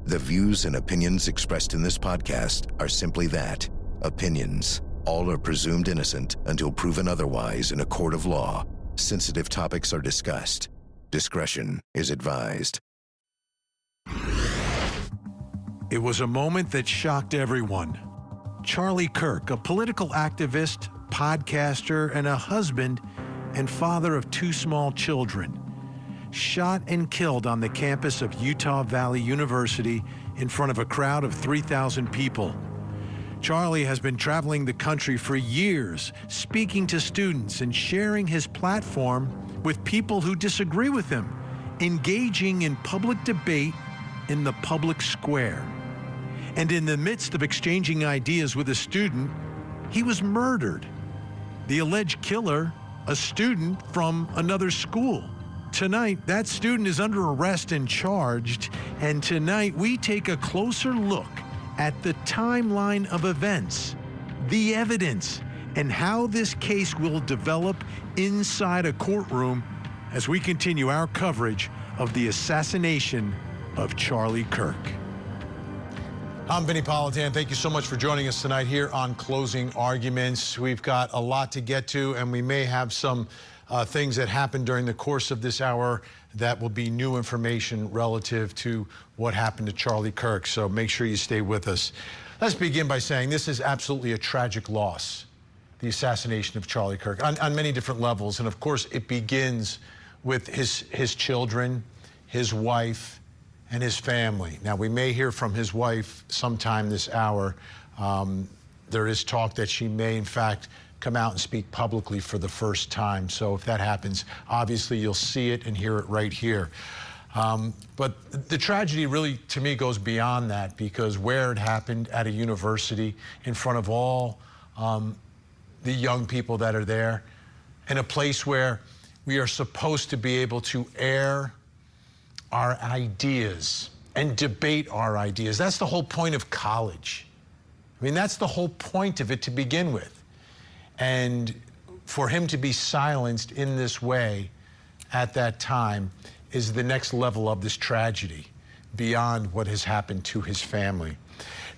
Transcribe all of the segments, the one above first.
The views and opinions expressed in this podcast are simply that, opinions. All are presumed innocent until proven otherwise in a court of law. Sensitive topics are discussed. Discretion is advised. It was a moment that shocked everyone. Charlie Kirk, a political activist, podcaster, and a husband and father of 2 small children, shot and killed on the campus of Utah Valley University in front of a crowd of 3,000 people. Charlie has been traveling the country for years, speaking to students and sharing his platform with people who disagree with him, engaging in public debate in the public square. And in the midst of exchanging ideas with a student, he was murdered. The alleged killer, a student from another school. Tonight, that student is under arrest and charged, and tonight we take a closer look at the timeline of events, the evidence, and how this case will develop inside a courtroom as we continue our coverage of the assassination of Charlie Kirk. I'm Vinnie Politan. Thank you so much for joining us tonight here on Closing Arguments. We've got a lot to get to, and we may have some things that happened during the course of this hour that will be new information relative to what happened to Charlie Kirk. So make sure you stay with us. Let's begin by saying this is absolutely a tragic loss, the assassination of Charlie Kirk, on many different levels. And of course, it begins with his children, his wife, and his family. Now, we may hear from his wife sometime this hour. There is talk that she may, in fact, come out and speak publicly for the first time. So if that happens, obviously you'll see it and hear it right here. But the tragedy really, to me, goes beyond that, because where it happened, at a university, in front of all the young people that are there, in a place where we are supposed to be able to air our ideas and debate our ideas. That's the whole point of college. I mean, that's the whole point of it to begin with. And for him to be silenced in this way at that time is the next level of this tragedy, beyond what has happened to his family.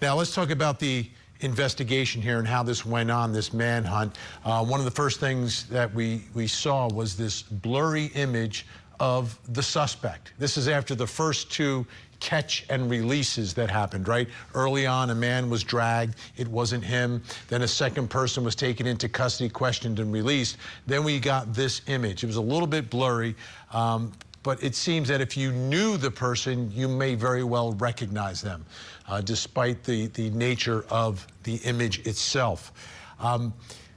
Now, let's talk about the investigation here and how this went on, this manhunt. One of the first things that we saw was this blurry image of the suspect. This is after the first 2 catch and releases that happened, right? Early on, a man was dragged. It wasn't him. Then a second person was taken into custody, questioned, and released. Then we got this image. It was a little bit blurry, but it seems that if you knew the person, you may very well recognize them, despite the nature of the image itself.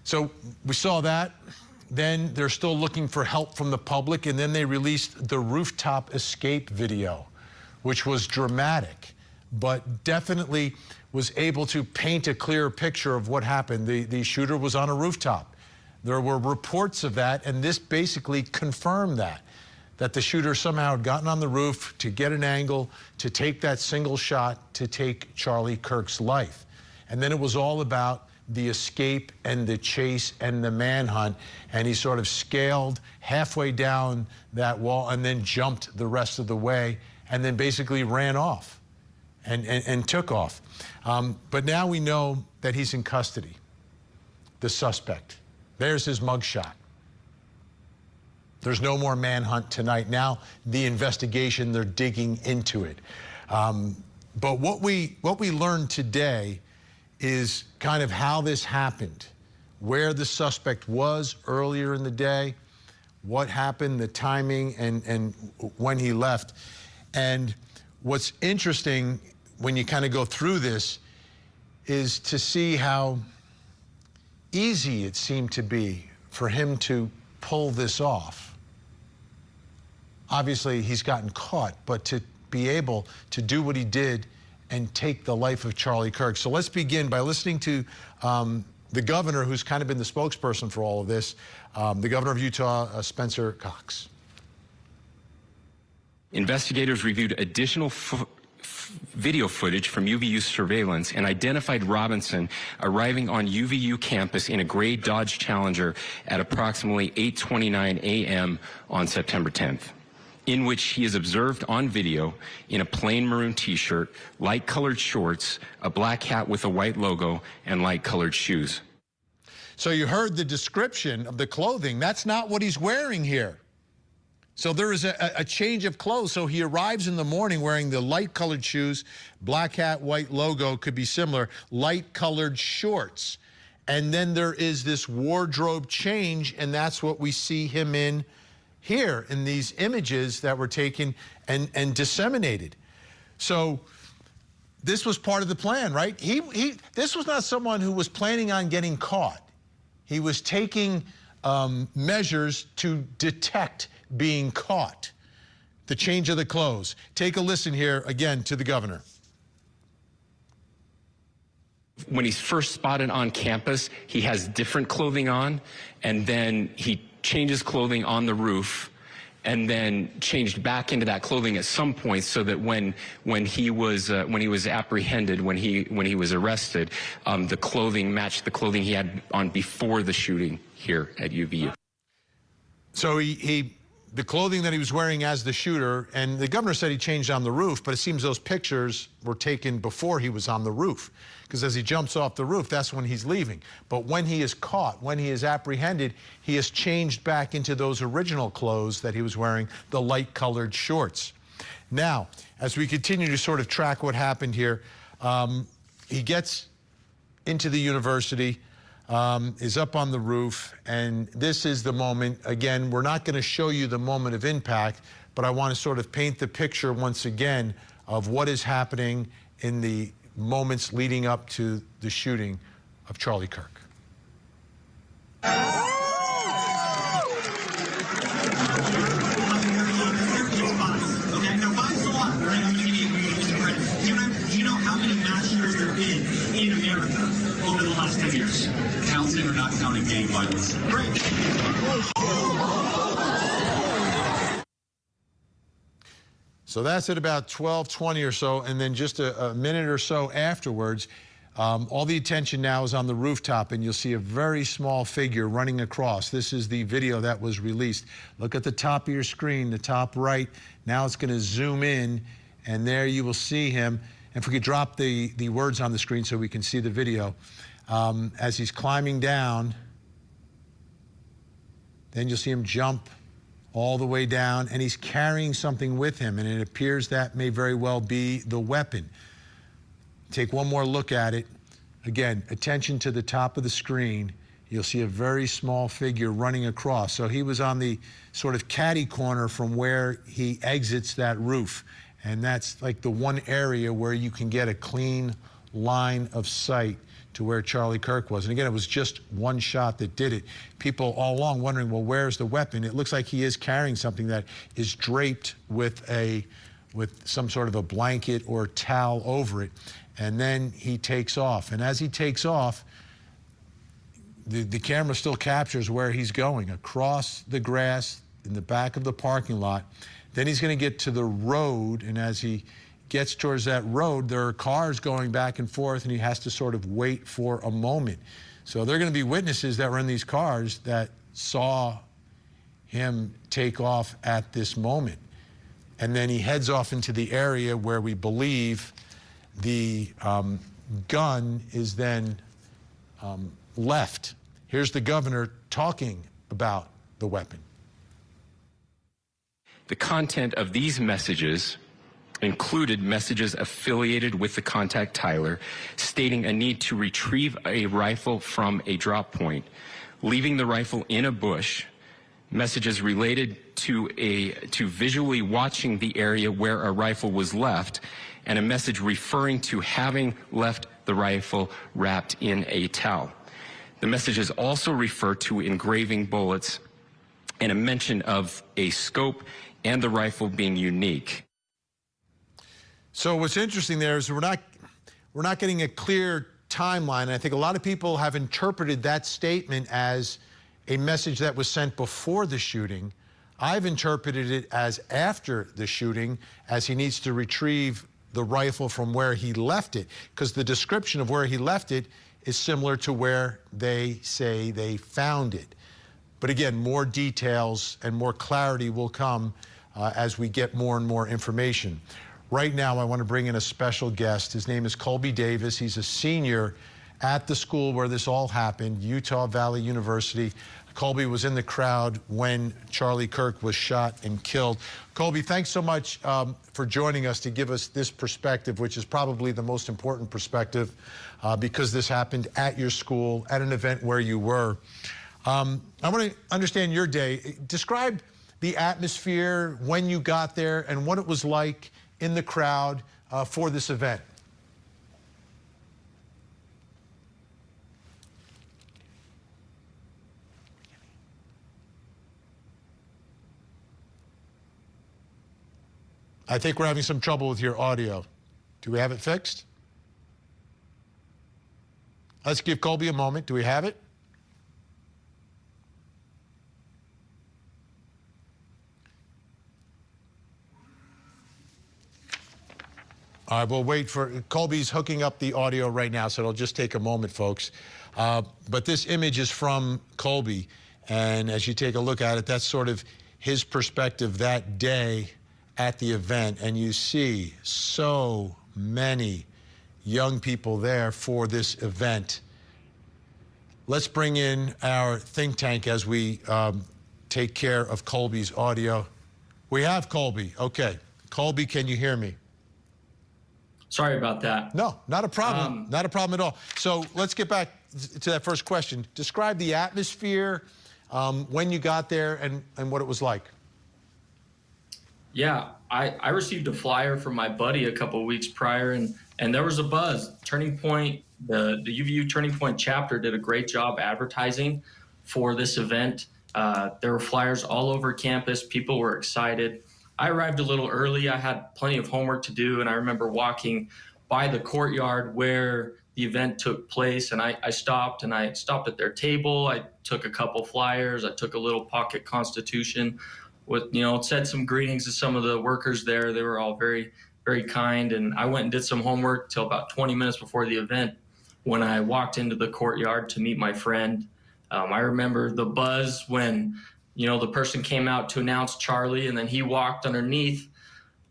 So we saw that. Then they're still looking for help from the public, and then they released the rooftop escape video, which was dramatic, but definitely was able to paint a clear picture of what happened. The shooter was on a rooftop. There were reports of that, and this basically confirmed that the shooter somehow had gotten on the roof to get an angle, to take that single shot, to take Charlie Kirk's life. And then it was all about the escape and the chase and the manhunt, and he sort of scaled halfway down that wall and then jumped the rest of the way, and then basically ran off and took off. But now we know that he's in custody, the suspect. There's his mugshot. There's no more manhunt tonight. Now the investigation, they're digging into it. But what we learned today is kind of how this happened, where the suspect was earlier in the day, what happened, the timing, and when he left. And what's interesting when you kind of go through this is to see how easy it seemed to be for him to pull this off. Obviously, he's gotten caught, but to be able to do what he did and take the life of Charlie Kirk. So let's begin by listening to the governor, who's kind of been the spokesperson for all of this, the governor of Utah, Spencer Cox. Investigators reviewed additional video footage from UVU surveillance and identified Robinson arriving on UVU campus in a gray Dodge Challenger at approximately 8:29 a.m. on September 10th. in which he is observed on video in a plain maroon t-shirt, light-colored shorts, a black hat with a white logo, and light-colored shoes. So you heard the description of the clothing. That's not what he's wearing here. So there is a change of clothes. So he arrives in the morning wearing the light-colored shoes, black hat, white logo, could be similar, light-colored shorts. And then there is this wardrobe change, and that's what we see him in here in these images that were taken and disseminated. So this was part of the plan, right? This was not someone who was planning on getting caught. He was taking measures to detect being caught. The change of the clothes. Take a listen here again to the governor. When he's first spotted on campus, he has different clothing on, and then he changes clothing on the roof, and then changed back into that clothing at some point, so that when he was apprehended, when he was arrested, the clothing matched the clothing he had on before the shooting here at UVU. So the clothing that he was wearing as the shooter, and the governor said he changed on the roof, but it seems those pictures were taken before he was on the roof, because as he jumps off the roof, that's when he's leaving. But when he is caught, when he is apprehended, he has changed back into those original clothes that he was wearing, the light-colored shorts. Now, as we continue to sort of track what happened here, he gets into the university, is up on the roof, and this is the moment. Again, we're not going to show you the moment of impact, but I want to sort of paint the picture once again of what is happening in the moments leading up to the shooting of Charlie Kirk. In America over the last 10 years. Counting or not counting gang violence? Great. So that's at about 12:20 or so, and then just a minute or so afterwards, all the attention now is on the rooftop, and you'll see a very small figure running across. This is the video that was released. Look at the top of your screen, the top right. Now it's going to zoom in, and there you will see him. And if we could drop the words on the screen so we can see the video. As he's climbing down, then you'll see him jump all the way down, and he's carrying something with him, and it appears that may very well be the weapon. Take one more look at it. Again, attention to the top of the screen. You'll see a very small figure running across. So he was on the sort of catty corner from where he exits that roof. And that's like the one area where you can get a clean line of sight to where Charlie Kirk was. And again, it was just one shot that did it. People all along wondering, well, where's the weapon? It looks like he is carrying something that is draped with some sort of a blanket or towel over it. And then he takes off. And as he takes off, the camera still captures where he's going, across the grass in the back of the parking lot. Then he's going to get to the road, and as he gets towards that road, there are cars going back and forth, and he has to sort of wait for a moment. So there are going to be witnesses that were in these cars that saw him take off at this moment. And then he heads off into the area where we believe the gun is then left. Here's the governor talking about the weapon. The content of these messages included messages affiliated with the contact Tyler, stating a need to retrieve a rifle from a drop point, leaving the rifle in a bush, messages related to visually watching the area where a rifle was left, and a message referring to having left the rifle wrapped in a towel. The messages also refer to engraving bullets and a mention of a scope and the rifle being unique. So what's interesting there is we're not getting a clear timeline. I think a lot of people have interpreted that statement as a message that was sent before the shooting. I've interpreted it as after the shooting, as he needs to retrieve the rifle from where he left it, because the description of where he left it is similar to where they say they found it. But again, more details and more clarity will come as we get more and more information. Right now, I want to bring in a special guest. His name is Colby Davis. He's a senior at the school where this all happened, Utah Valley University. Colby was in the crowd when Charlie Kirk was shot and killed. Colby, thanks so much for joining us to give us this perspective, which is probably the most important perspective because this happened at your school, at an event where you were. I want to understand your day. Describe the atmosphere when you got there and what it was like in the crowd for this event. I think we're having some trouble with your audio. Do we have it fixed? Let's give Colby a moment. Do we have it? All right, we'll wait for Colby's hooking up the audio right now, so it'll just take a moment, folks. But this image is from Colby, and as you take a look at it, that's sort of his perspective that day at the event, and you see so many young people there for this event. Let's bring in our think tank as we take care of Colby's audio. We have Colby. Okay. Colby, can you hear me? Sorry about that. No, not a problem. Not a problem at all. So let's get back to that first question. Describe the atmosphere when you got there and what it was like. Yeah, I received a flyer from my buddy a couple of weeks prior, and there was a buzz. Turning Point, the UVU Turning Point chapter did a great job advertising for this event. There were flyers all over campus. People were excited. I arrived a little early. I had plenty of homework to do, and I remember walking by the courtyard where the event took place, and I stopped at their table. I took a couple flyers. I took a little pocket constitution with, said some greetings to some of the workers there. They were all very, very kind. And I went and did some homework till about 20 minutes before the event when I walked into the courtyard to meet my friend. I remember the buzz when, the person came out to announce Charlie, and then he walked underneath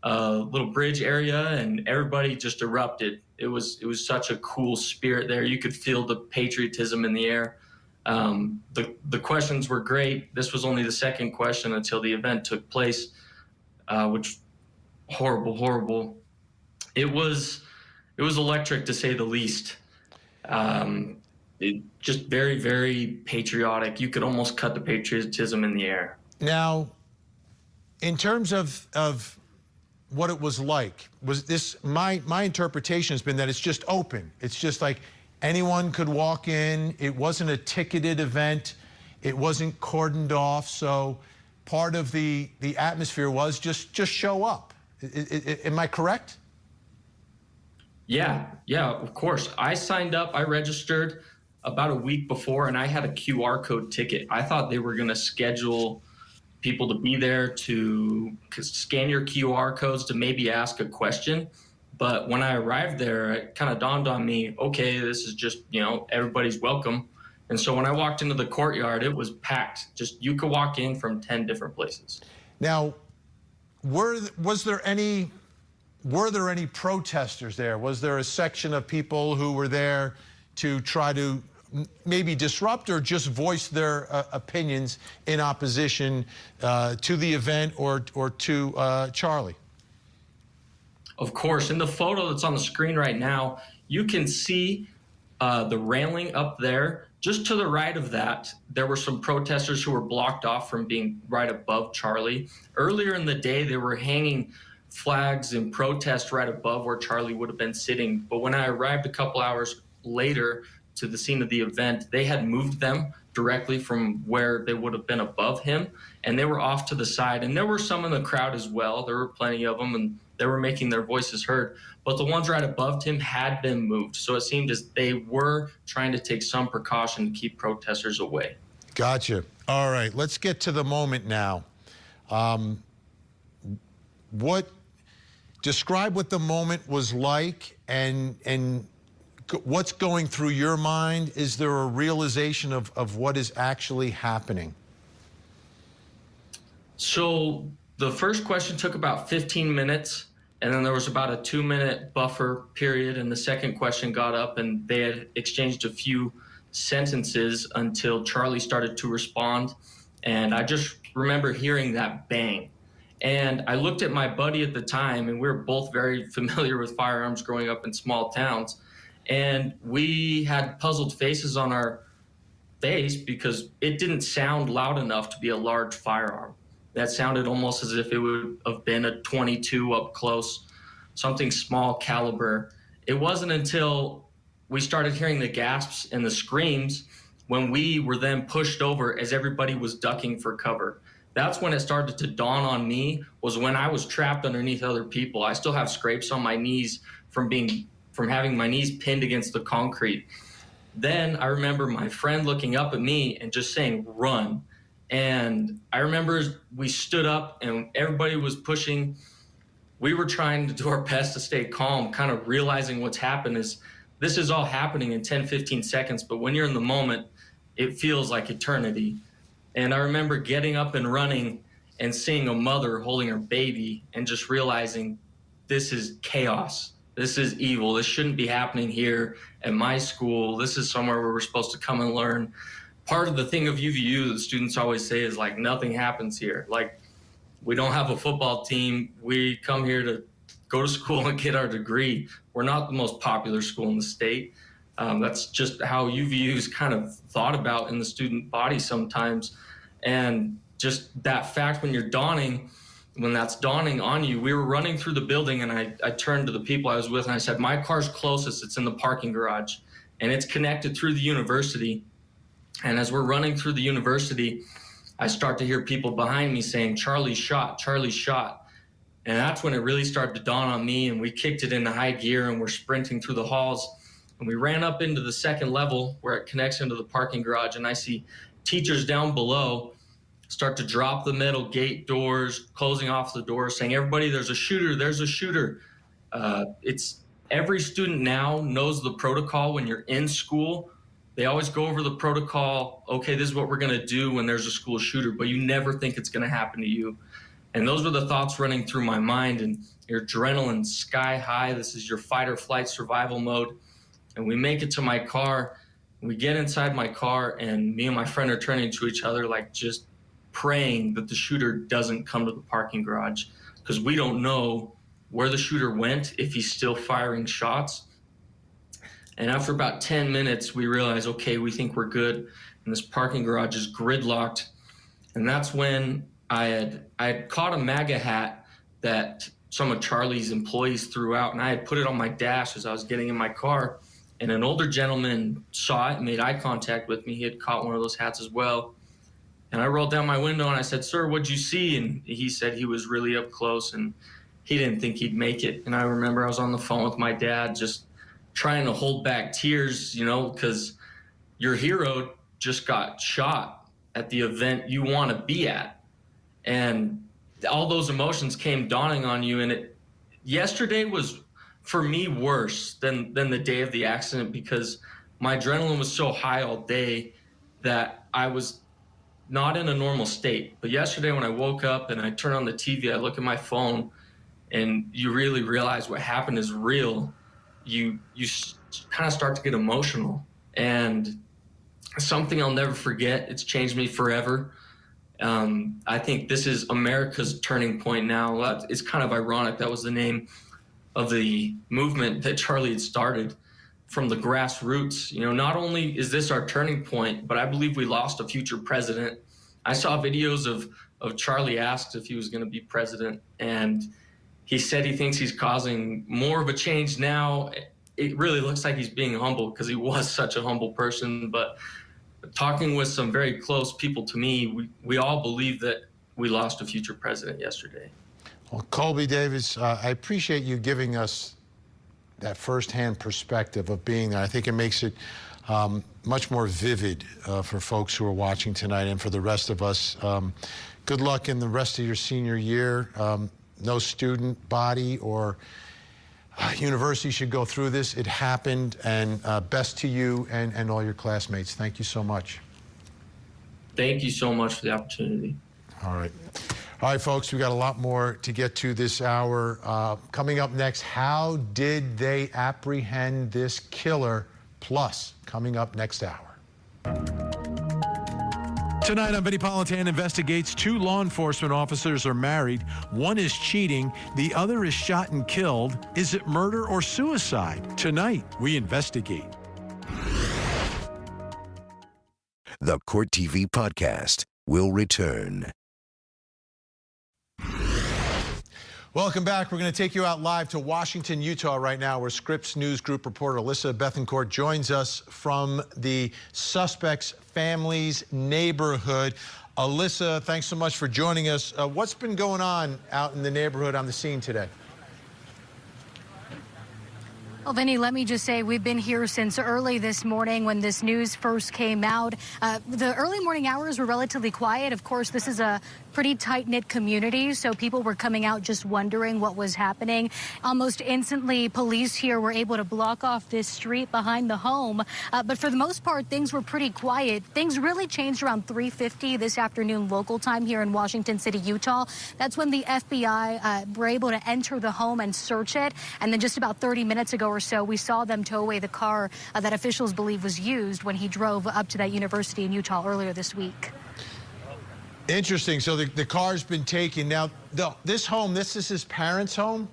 a little bridge area and everybody just erupted. It was such a cool spirit there. You could feel the patriotism in the air. The questions were great. This was only the second question until the event took place, which horrible. It was electric, to say the least. Just very, very patriotic. You could almost cut the patriotism in the air. Now, in terms of what it was like, was this, my interpretation has been that it's just open. It's just like anyone could walk in. It wasn't a ticketed event. It wasn't cordoned off. So part of the atmosphere was just show up. Am I correct? Yeah, of course. I signed up, I registered about a week before, and I had a QR code ticket. I thought they were going to schedule people to be there to scan your QR codes to maybe ask a question. But when I arrived there, it kind of dawned on me, okay, this is just, everybody's welcome. And so when I walked into the courtyard, it was packed. Just, you could walk in from 10 different places. Now, were there any protesters there? Was there a section of people who were there to try to maybe disrupt or just voice their opinions in opposition to the event or to Charlie? Of course. In the photo that's on the screen right now, you can see the railing up there. Just to the right of that, there were some protesters who were blocked off from being right above Charlie. Earlier in the day, they were hanging flags in protest right above where Charlie would have been sitting. But when I arrived a couple hours later to the scene of the event, they had moved them directly from where they would have been above him, and they were off to the side. And there were some in the crowd as well. There were plenty of them, and they were making their voices heard. But the ones right above him had been moved. So it seemed as they were trying to take some precaution to keep protesters away. Gotcha. All right, let's get to the moment now. Describe what the moment was like and what's going through your mind. Is there a realization of what is actually happening? So The first question took about 15 minutes, and then there was about a 2-minute buffer period, and the second question got up, and they had exchanged a few sentences until Charlie started to respond. And I just remember hearing that bang. And I looked at my buddy at the time, and we were both very familiar with firearms growing up in small towns. And we had puzzled faces on our face because it didn't sound loud enough to be a large firearm. That sounded almost as if it would have been a 22 up close, something small caliber. It wasn't until we started hearing the gasps and the screams when we were then pushed over as everybody was ducking for cover. That's when it started to dawn on me, was when I was trapped underneath other people. I still have scrapes on my knees from having my knees pinned against the concrete. Then I remember my friend looking up at me and just saying, "Run." And I remember we stood up and everybody was pushing. We were trying to do our best to stay calm, kind of realizing what's happened is this is all happening in 10, 15 seconds. But when you're in the moment, it feels like eternity. And I remember getting up and running and seeing a mother holding her baby and just realizing this is chaos. This is evil. This shouldn't be happening here at my school. This is somewhere where we're supposed to come and learn. Part of the thing of UVU that students always say is like, nothing happens here. Like, we don't have a football team. We come here to go to school and get our degree. We're not the most popular school in the state. That's just how UVU is kind of thought about in the student body sometimes. And just that fact when that's dawning on you, we were running through the building and I turned to the people I was with and I said, my car's closest, it's in the parking garage and it's connected through the university. And as we're running through the university, I start to hear people behind me saying, "Charlie's shot, Charlie's shot." And that's when it really started to dawn on me, and we kicked it into high gear and we're sprinting through the halls. And we ran up into the second level where it connects into the parking garage, and I see teachers down below start to drop the metal gate doors, closing off the doors, saying, "Everybody, there's a shooter, there's a shooter." It's every student now knows the protocol when you're in school. They always go over the protocol. Okay, this is what we're going to do when there's a school shooter, but you never think it's going to happen to you. And those were the thoughts running through my mind, and your adrenaline sky high. This is your fight or flight survival mode. And we make it to my car. We get inside my car, and me and my friend are turning to each other, like just praying that the shooter doesn't come to the parking garage, because we don't know where the shooter went, if he's still firing shots. And after about 10 minutes, we realize, okay, we think we're good. And this parking garage is gridlocked. And that's when I had caught a MAGA hat that some of Charlie's employees threw out, and I had put it on my dash as I was getting in my car. And an older gentleman saw it and made eye contact with me. He had caught one of those hats as well. And I rolled down my window and I said, "Sir, what'd you see?" And he said he was really up close and he didn't think he'd make it. And I remember I was on the phone with my dad just trying to hold back tears, because your hero just got shot at the event you want to be at. And all those emotions came dawning on you. And yesterday was, for me, worse than the day of the accident, because my adrenaline was so high all day that I was not in a normal state. But yesterday when I woke up and I turned on the TV, I look at my phone and you really realize what happened is real. You kind of start to get emotional, and something I'll never forget. It's changed me forever. I think this is America's turning point now. It's kind of ironic. That was the name of the movement that Charlie had started from the grassroots. Not only is this our turning point, but I believe we lost a future president. I saw videos of Charlie asked if he was going to be president, and he said he thinks he's causing more of a change now. It really looks like he's being humble, because he was such a humble person. But talking with some very close people to me, we all believe that we lost a future president yesterday. Well, Colby Davis, I appreciate you giving us that firsthand perspective of being there. I think it makes it much more vivid for folks who are watching tonight, and for the rest of us. Good luck in the rest of your senior year. No student body or university should go through this. It happened, and best to you and all your classmates. Thank you so much. Thank you so much for the opportunity. All right. All right, folks, we got a lot more to get to this hour. Coming up next, how did they apprehend this killer? Plus, coming up next hour. Tonight on Vinnie Politan investigates. 2 law enforcement officers are married. One is cheating. The other is shot and killed. Is it murder or suicide? Tonight, we investigate. The Court TV podcast will return. Welcome back. We're going to take you out live to Washington, Utah right now, where Scripps News Group reporter Alyssa Bethencourt joins us from the suspect's family's neighborhood. Alyssa, thanks so much for joining us. What's been going on out in the neighborhood on the scene today? Well, Vinny, let me just say we've been here since early this morning when this news first came out. The early morning hours were relatively quiet. Of course, this is a pretty tight-knit community, so people were coming out just wondering what was happening. Almost instantly, police here were able to block off this street behind the home. But for the most part, things were pretty quiet. Things really changed around 3:50 this afternoon local time here in Washington City, Utah. That's when the FBI were able to enter the home and search it. And then just about 30 minutes ago or so, we saw them tow away the car that officials believe was used when he drove up to that university in Utah earlier this week. Interesting. So the car's been taken. Now, this home, this is his parents' home?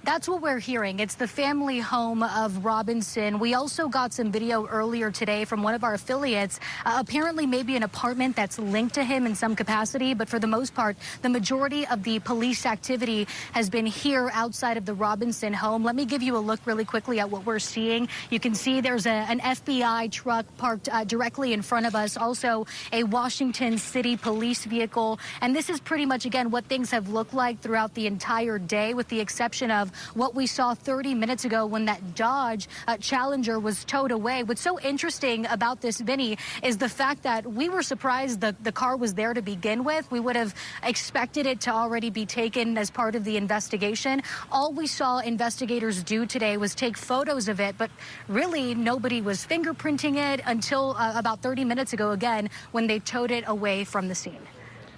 That's what we're hearing. It's the family home of Robynn. We also got some video earlier today from one of our affiliates. Apparently maybe an apartment that's linked to him in some capacity, but for the most part, the majority of the police activity has been here outside of the Robynn home. Let me give you a look really quickly at what we're seeing. You can see there's an FBI truck parked directly in front of us, also a Washington City police vehicle. And this is pretty much, again, what things have looked like throughout the entire day, with the exception of what we saw 30 minutes ago when that Dodge Challenger was towed away. What's so interesting about this, Vinny, is the fact that we were surprised the car was there to begin with. We would have expected it to already be taken as part of the investigation. All we saw investigators do today was take photos of it, but really nobody was fingerprinting it until about 30 minutes ago, again, when they towed it away from the scene.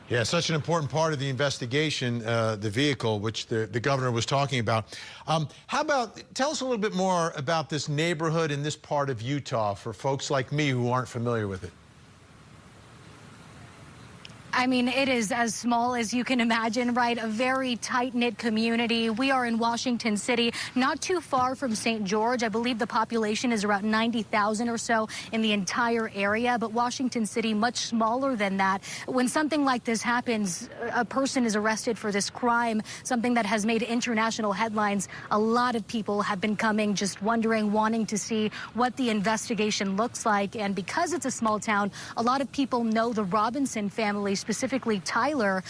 Yeah, such an important part of the investigation, the vehicle, which the governor was talking about. How about, tell us a little bit more about this neighborhood in this part of Utah for folks like me who aren't familiar with it. I mean, it is as small as you can imagine, right? A very tight-knit community. We are in Washington City, not too far from St. George. I believe the population is around 90,000 or so in the entire area, but Washington City much smaller than that. When something like this happens, a person is arrested for this crime, something that has made international headlines. A lot of people have been coming, just wondering, wanting to see what the investigation looks like. And because it's a small town, a lot of people know the Robynn family, specifically Tyler.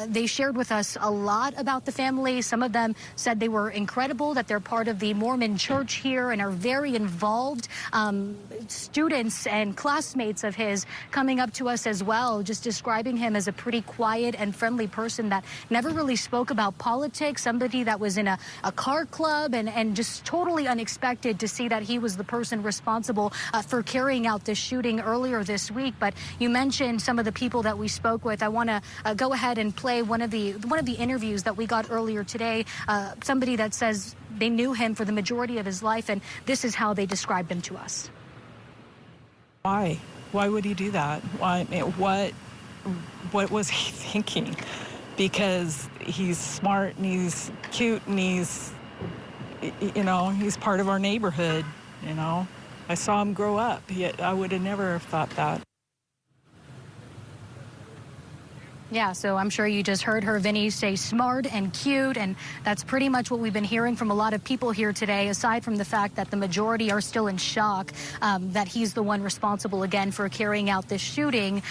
They shared with us a lot about the family. Some of them said they were incredible, that they're part of the Mormon church here and are very involved. Students and classmates of his coming up to us as well, just describing him as a pretty quiet and friendly person that never really spoke about politics, somebody that was in a car club, and just totally unexpected to see that he was the person responsible for carrying out this shooting earlier this week. But you mentioned some of the people that we spoke with. I want to go ahead and play one of the interviews that we got earlier today. Somebody that says they knew him for the majority of his life, and this is how they described him to us. Why? Why would he do that? Why? What was he thinking? Because he's smart and he's cute and he's part of our neighborhood. I saw him grow up. I would have never thought that. Yeah, so I'm sure you just heard her, Vinny, say smart and cute, and that's pretty much what we've been hearing from a lot of people here today, aside from the fact that the majority are still in shock that he's the one responsible, again, for carrying out this shooting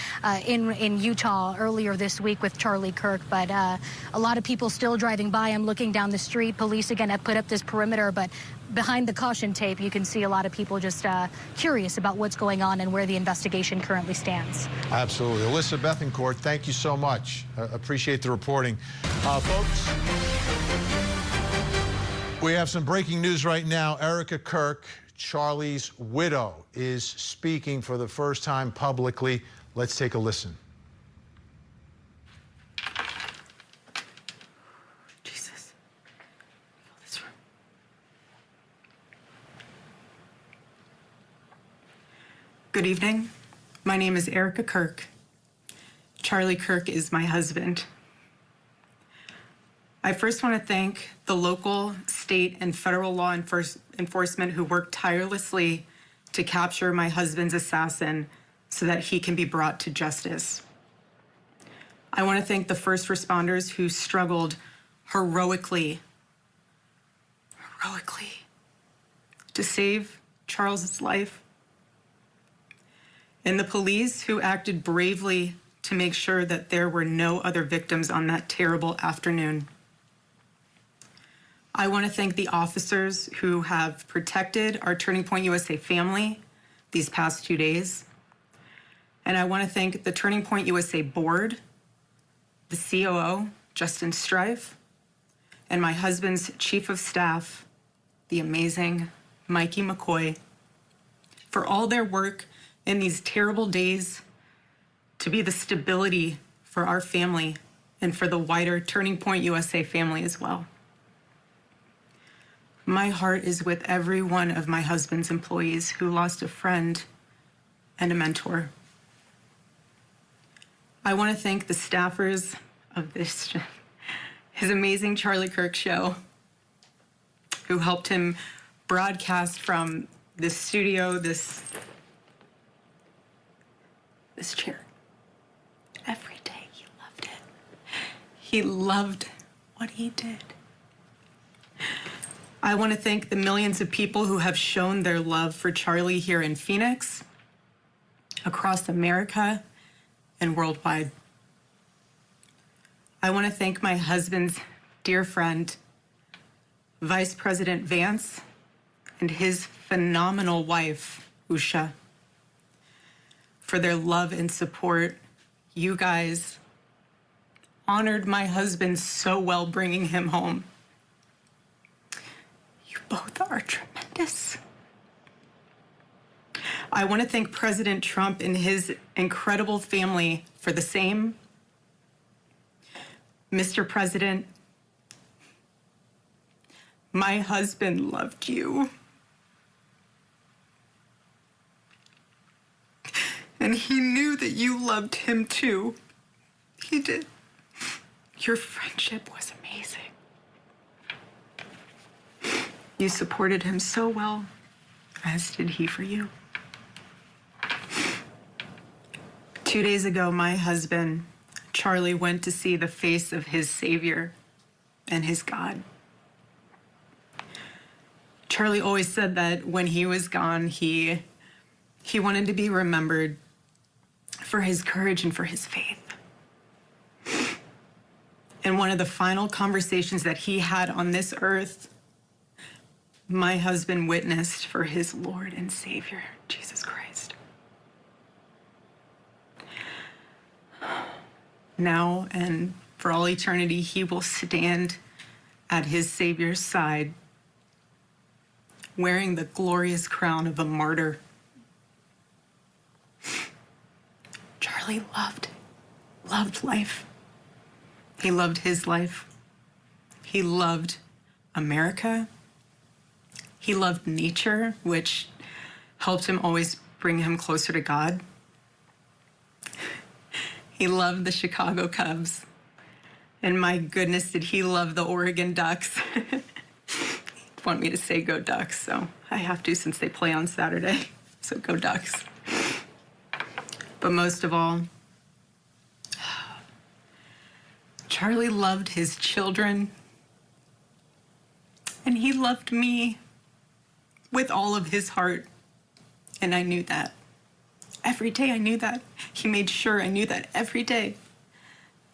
in Utah earlier this week with Charlie Kirk. But a lot of people still driving by. I'm looking down the street. Police, again, have put up this perimeter, but behind the caution tape, you can see a lot of people just curious about what's going on and where the investigation currently stands. Absolutely. Alyssa Bethencourt, thank you so much. Appreciate the reporting. Folks, we have some breaking news right now. Erica Kirk, Charlie's widow, is speaking for the first time publicly. Let's take a listen. Good evening. My name is Erica Kirk. Charlie Kirk is my husband. I first want to thank the local, state, and federal law enforcement who worked tirelessly to capture my husband's assassin so that he can be brought to justice. I want to thank the first responders who struggled heroically to save Charles's life, and the police who acted bravely to make sure that there were no other victims on that terrible afternoon. I want to thank the officers who have protected our Turning Point USA family these past 2 days. And I want to thank the Turning Point USA board, the COO, Justin Strife, and my husband's chief of staff, the amazing Mikey McCoy, for all their work in these terrible days to be the stability for our family and for the wider Turning Point USA family as well. My heart is with every one of my husband's employees who lost a friend and a mentor. I want to thank the staffers of his amazing Charlie Kirk show who helped him broadcast from this studio, this chair. Every day he loved it. He loved what he did. I want to thank the millions of people who have shown their love for Charlie here in Phoenix, across America, and worldwide. I want to thank my husband's dear friend, Vice President Vance, and his phenomenal wife, Usha, for their love and support. You guys honored my husband so well, bringing him home. You both are tremendous. I want to thank President Trump and his incredible family for the same. Mr. President, my husband loved you. And he knew that you loved him too. He did. Your friendship was amazing. You supported him so well, as did he for you. 2 days ago, my husband, Charlie, went to see the face of his Savior and his God. Charlie always said that when he was gone, he wanted to be remembered for his courage and for his faith. And one of the final conversations that he had on this earth, my husband witnessed for his Lord and Savior, Jesus Christ. Now and for all eternity, he will stand at his Savior's side, wearing the glorious crown of a martyr. Charlie loved life. He loved his life. He loved America. He loved nature, which helped him always bring him closer to God. He loved the Chicago Cubs. And my goodness, did he love the Oregon Ducks. He'd want me to say go Ducks, so I have to since they play on Saturday. So go Ducks. But most of all, Charlie loved his children, and he loved me with all of his heart, and I knew that. Every day I knew that. He made sure I knew that every day.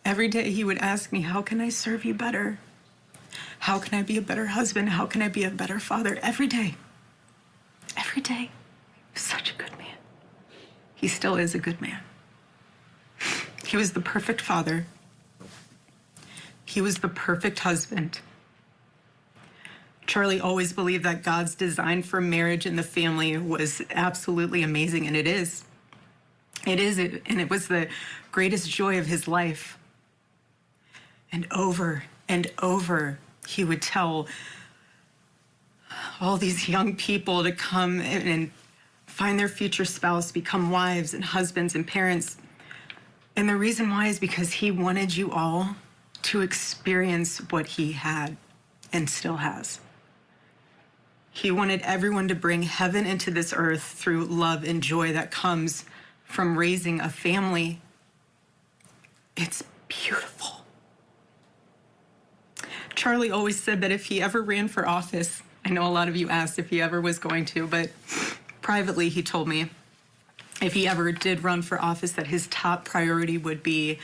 Every day he would ask me, how can I serve you better? How can I be a better husband? How can I be a better father? Every day. Every day. He was such a good man. He still is a good man. He was the perfect father. He was the perfect husband. Charlie always believed that God's design for marriage and the family was absolutely amazing, and it is. It is, and it was the greatest joy of his life. And over, he would tell all these young people to come and find their future spouse, become wives and husbands and parents. And the reason why is because he wanted you all to experience what he had and still has. He wanted everyone to bring heaven into this earth through love and joy that comes from raising a family. It's beautiful. Charlie always said that if he ever ran for office, I know a lot of you asked if he ever was going to, but privately he told me if he ever did run for office that his top priority would be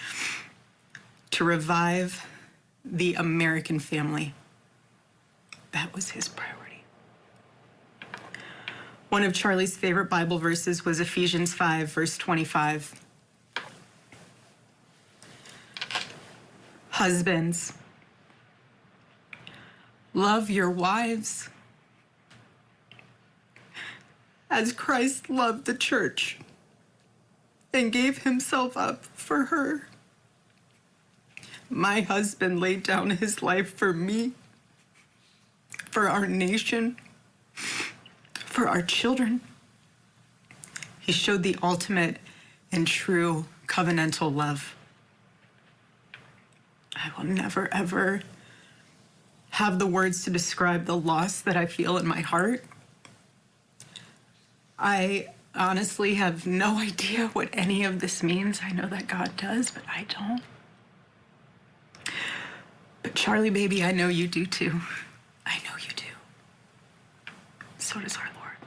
to revive the American family. That was his priority. One of Charlie's favorite Bible verses was Ephesians 5, verse 25. Husbands, love your wives as Christ loved the church and gave himself up for her. My husband laid down his life for me, for our nation, for our children. He showed the ultimate and true covenantal love. I will never, ever have the words to describe the loss that I feel in my heart. I honestly have no idea what any of this means. I know that God does, but I don't. But Charlie, baby, I know you do too. I know you do. So does our Lord.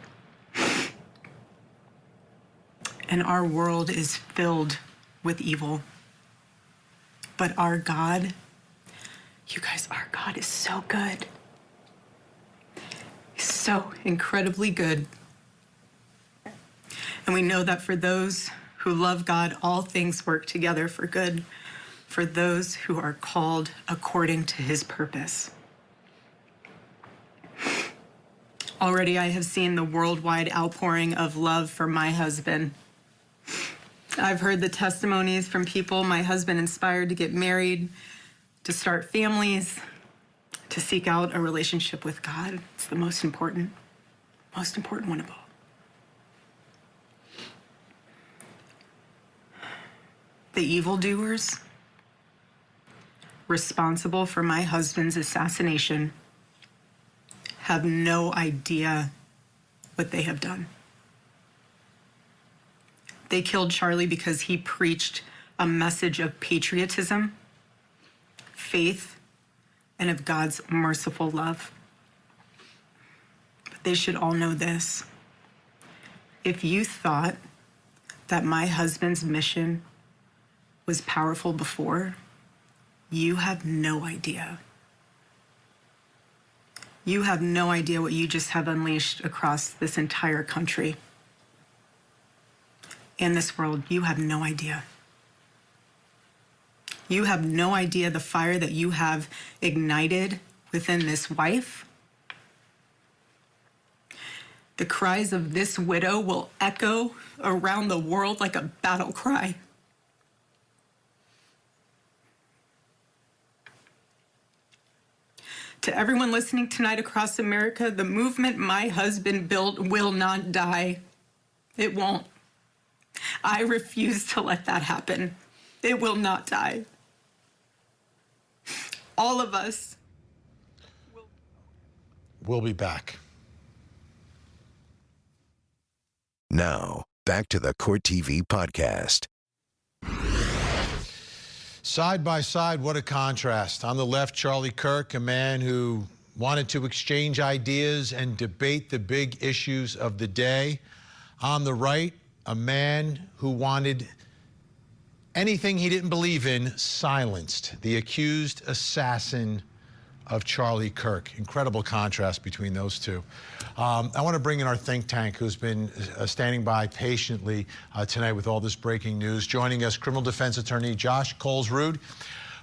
And our world is filled with evil. But our God, you guys, our God is so good. He's so incredibly good. And we know that for those who love God, all things work together for good, for those who are called according to his purpose. Already I have seen the worldwide outpouring of love for my husband. I've heard the testimonies from people my husband inspired to get married, to start families, to seek out a relationship with God. It's the most important one of all. The evildoers responsible for my husband's assassination have no idea what they have done. They killed Charlie because he preached a message of patriotism, faith, and of God's merciful love. But they should all know this. If you thought that my husband's mission was powerful before, you have no idea. You have no idea what you just have unleashed across this entire country. In this world, you have no idea. You have no idea the fire that you have ignited within this wife. The cries of this widow will echo around the world like a battle cry. To everyone listening tonight across America, the movement my husband built will not die. It won't. I refuse to let that happen. It will not die. All of us will. We'll be back. Now, back to the Court TV podcast. Side by side, what a contrast. On the left, Charlie Kirk, a man who wanted to exchange ideas and debate the big issues of the day. On the right, a man who wanted anything he didn't believe in silenced. The accused assassin of Charlie Kirk. Incredible contrast between those two. I want to bring in our think tank who's been standing by patiently tonight with all this breaking news. Joining us, criminal defense attorney Josh Coles-Rude,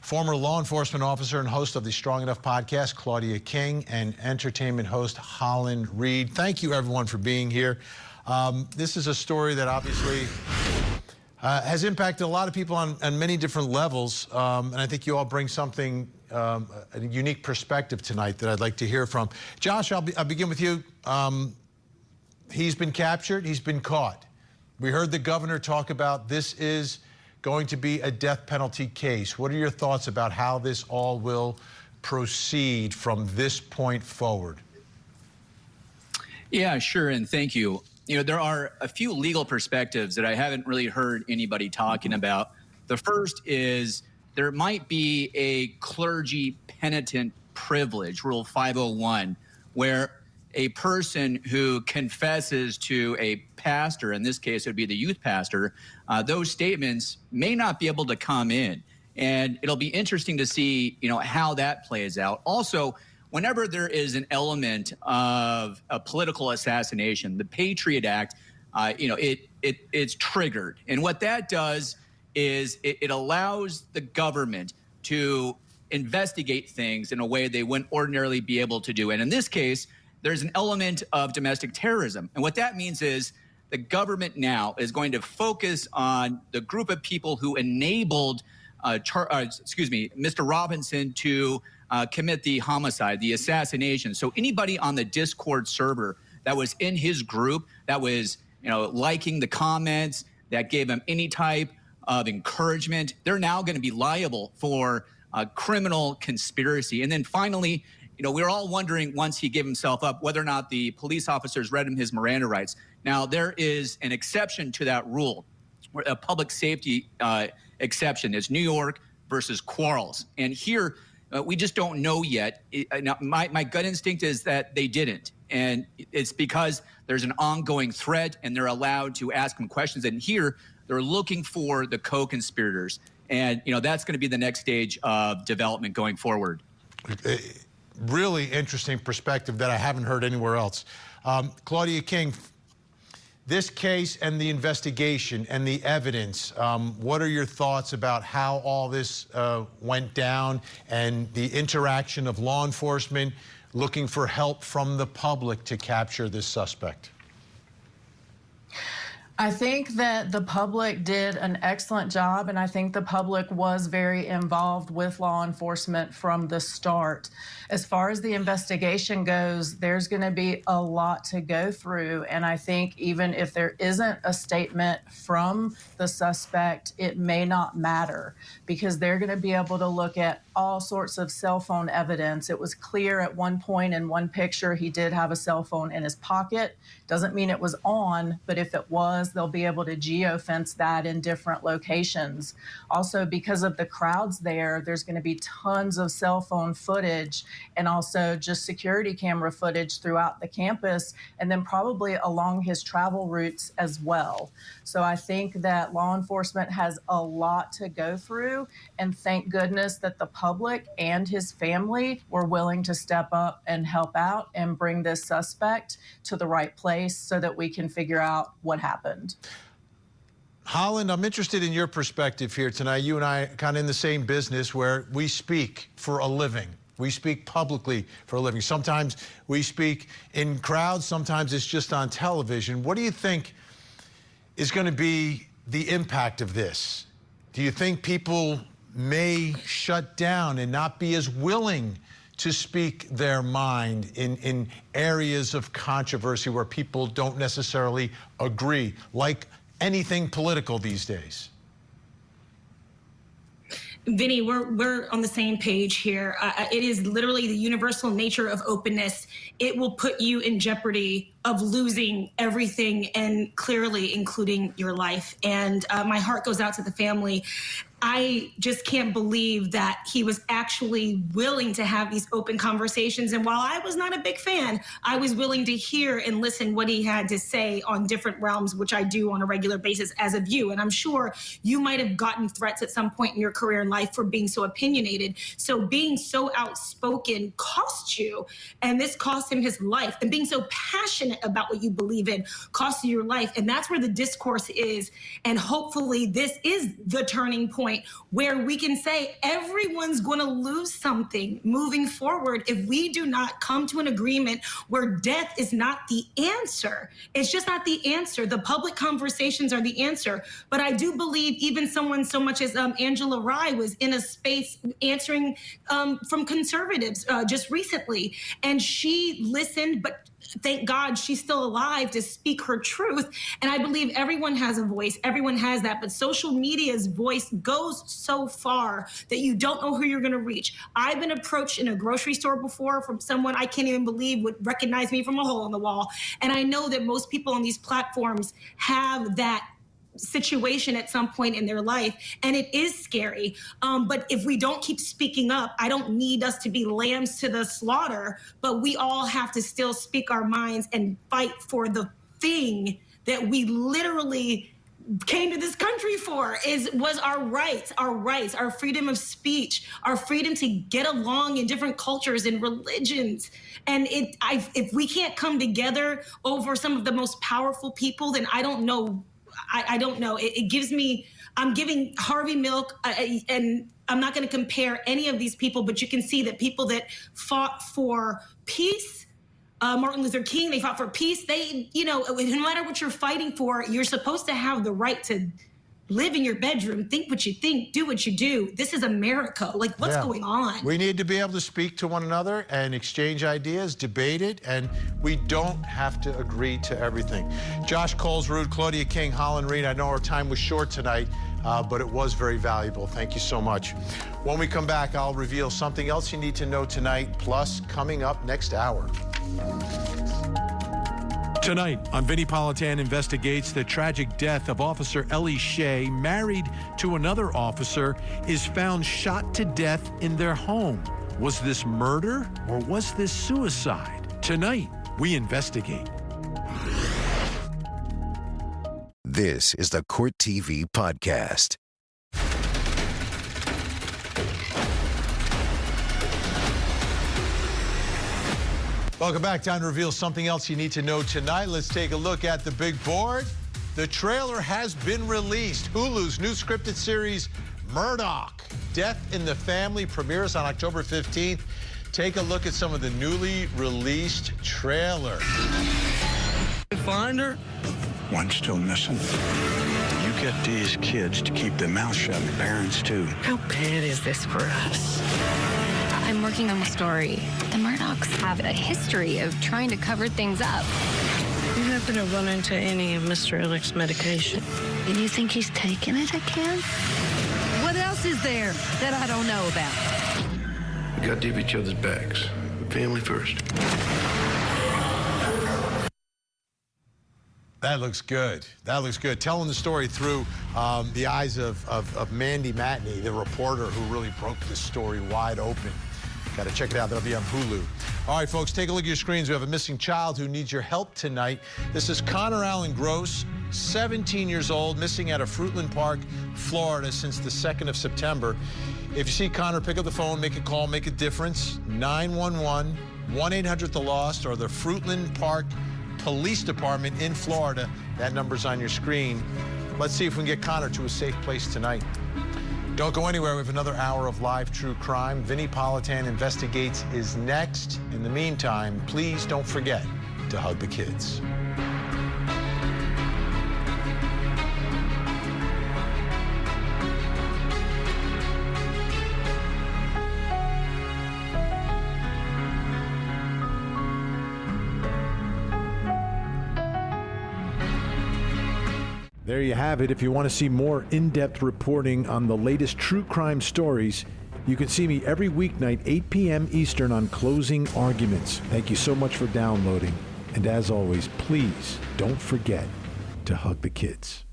former law enforcement officer and host of the Strong Enough podcast, Claudia King, and entertainment host Holland Reed. Thank you, everyone, for being here. This is a story that obviously has impacted a lot of people on many different levels, and I think you all bring something, a unique perspective tonight that I'd like to hear from. Josh, I'll begin with you. he's been captured, he's been caught. We heard the governor talk about this is going to be a death penalty case. What are your thoughts about how this all will proceed from this point forward? Yeah, sure, and thank you. You know, there are a few legal perspectives that I haven't really heard anybody talking about. The first is there might be a clergy penitent privilege, Rule 501, where a person who confesses to a pastor, in this case it would be the youth pastor, those statements may not be able to come in. And it'll be interesting to see, you know, how that plays out. Also, whenever there is an element of a political assassination, the Patriot Act, it's triggered. And what that does is it allows the government to investigate things in a way they wouldn't ordinarily be able to do. And in this case, there's an element of domestic terrorism. And what that means is the government now is going to focus on the group of people who enabled Mr. Robinson to commit the homicide, the assassination. So anybody on the Discord server that was in his group, that was, liking the comments, that gave him any type of encouragement, they're now going to be liable for criminal conspiracy. And then finally, we're all wondering, once he gave himself up, whether or not the police officers read him his Miranda rights. Now, there is an exception to that rule, a public safety exception. Is New York versus Quarles. And here, we just don't know yet. My gut instinct is that they didn't. And it's because there's an ongoing threat and they're allowed to ask them questions. And here, they're looking for the co-conspirators. And, that's going to be the next stage of development going forward. Really interesting perspective that I haven't heard anywhere else. Claudia King, this case and the investigation and the evidence, what are your thoughts about how all this went down and the interaction of law enforcement looking for help from the public to capture this suspect? I think that the public did an excellent job, and I think the public was very involved with law enforcement from the start. As far as the investigation goes, there's going to be a lot to go through, and I think even if there isn't a statement from the suspect, it may not matter because they're going to be able to look at all sorts of cell phone evidence. It was clear at one point in one picture he did have a cell phone in his pocket. Doesn't mean it was on, but if it was, they'll be able to geofence that in different locations. Also, because of the crowds there's going to be tons of cell phone footage and also just security camera footage throughout the campus and then probably along his travel routes as well. So I think that law enforcement has a lot to go through, and thank goodness that the public and his family were willing to step up and help out and bring this suspect to the right place so that we can figure out what happened. Holland, I'm interested in your perspective here tonight. You and I are kind of in the same business where we speak for a living. We speak publicly for a living. Sometimes we speak in crowds. Sometimes it's just on television. What do you think is going to be the impact of this? Do you think people may shut down and not be as willing to speak their mind in areas of controversy where people don't necessarily agree, like anything political these days? Vinnie, we're on the same page here. It is literally the universal nature of openness. It will put you in jeopardy of losing everything, and clearly including your life. And my heart goes out to the family. I just can't believe that he was actually willing to have these open conversations. And while I was not a big fan, I was willing to hear and listen what he had to say on different realms, which I do on a regular basis as a view. And I'm sure you might have gotten threats at some point in your career and life for being so opinionated. So being so outspoken cost you, and this cost him his life. And being so passionate about what you believe in costs you your life. And that's where the discourse is. And hopefully this is the turning point point where we can say everyone's going to lose something moving forward if we do not come to an agreement where death is not the answer. It's just not the answer. The public conversations are the answer. But I do believe even someone so much as Angela Rye was in a space answering from conservatives just recently. And she listened, but thank God she's still alive to speak her truth. And I believe everyone has a voice. Everyone has that. But social media's voice goes so far that you don't know who you're going to reach. I've been approached in a grocery store before from someone I can't even believe would recognize me from a hole in the wall. And I know that most people on these platforms have that situation at some point in their life, and it is scary. But if we don't keep speaking up, I don't need us to be lambs to the slaughter, but we all have to still speak our minds and fight for the thing that we literally came to this country for, was our rights, our freedom of speech, our freedom to get along in different cultures and religions. And if we can't come together over some of the most powerful people, then I don't know. I don't know. It gives me, I'm giving Harvey Milk, and I'm not going to compare any of these people, but you can see that people that fought for peace, Martin Luther King, they fought for peace. They, no matter what you're fighting for, you're supposed to have the right to live in your bedroom, think what you think, do what you do. This is America. Like, what's going on? We need to be able to speak to one another and exchange ideas, debate it, and we don't have to agree to everything. Josh Colesrud, Claudia King, Holland Reed, I know our time was short tonight, but it was very valuable. Thank you so much. When we come back, I'll reveal something else you need to know tonight, plus coming up next hour. Tonight on Vinnie Politan Investigates, the tragic death of Officer Ellie Shea, married to another officer, is found shot to death in their home. Was this murder or was this suicide? Tonight, we investigate. This is the Court TV Podcast. Welcome back. Time to reveal something else you need to know tonight. Let's take a look at the big board. The trailer has been released. Hulu's new scripted series, Murdoch, Death in the Family, premieres on October 15th. Take a look at some of the newly released trailer. Find her? One still missing. You get these kids to keep their mouth shut, and parents too. How bad is this for us? I'm working on a story. The Murdochs have a history of trying to cover things up. You happen to run into any of Mr. Illick's medication? And you think he's taking it again? What else is there that I don't know about? We got to have each other's backs. Family first. That looks good. That looks good. Telling the story through the eyes of Mandy Matney, the reporter who really broke this story wide open. Got to check it out. That'll be on Hulu. All right, folks, take a look at your screens. We have a missing child who needs your help tonight. This is Connor Allen Gross, 17 years old, missing out of Fruitland Park, Florida since the 2nd of September. If you see Connor, pick up the phone, make a call, make a difference. 911, 1-800-THE-LOST, or the Fruitland Park Police Department in Florida. That number's on your screen. Let's see if we can get Connor to a safe place tonight. Don't go anywhere. We have another hour of live true crime. Vinnie Politan Investigates is next. In the meantime, please don't forget to hug the kids. There you have it. If you want to see more in-depth reporting on the latest true crime stories, you can see me every weeknight, 8 p.m. Eastern on Closing Arguments. Thank you so much for downloading. And as always, please don't forget to hug the kids.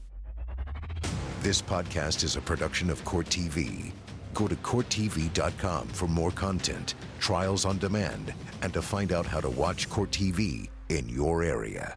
This podcast is a production of Court TV. Go to CourtTV.com for more content, trials on demand, and to find out how to watch Court TV in your area.